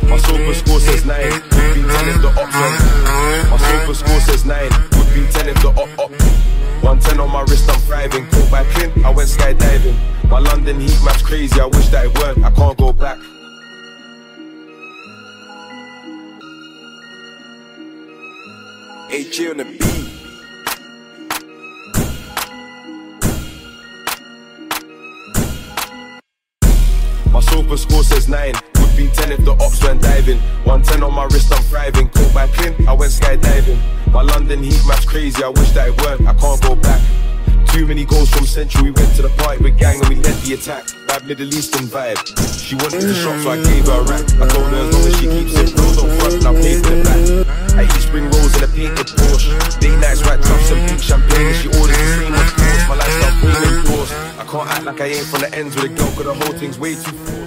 My sofa score says 9, would be 10 if the ops went. My sofa score says 9, would be 10 if the op. 110 on my wrist, I'm thriving. Caught back in, I went skydiving. My London heat map's crazy, I wish that it weren't, I can't go back. HG on the beat. My sofa score says 9, would be 10 if the ops went diving. 110 on my wrist, I'm thriving. Caught back in, I went skydiving. My London heat map's crazy, I wish that it weren't, I can't go back. Too many goals from Central, we went to the party with gang and we led the attack. Bad Middle Eastern vibe. She wanted the shop, so I gave her a rack. I told her as long as she keeps it real, don't front, and I paid for the back. I eat spring rolls in a painted Porsche. Day nights, rat traps and pink champagne, and she orders the same, of course. My lifestyle premium doors. I can't act like I ain't from the ends with a girl, cause the whole thing's way too forced.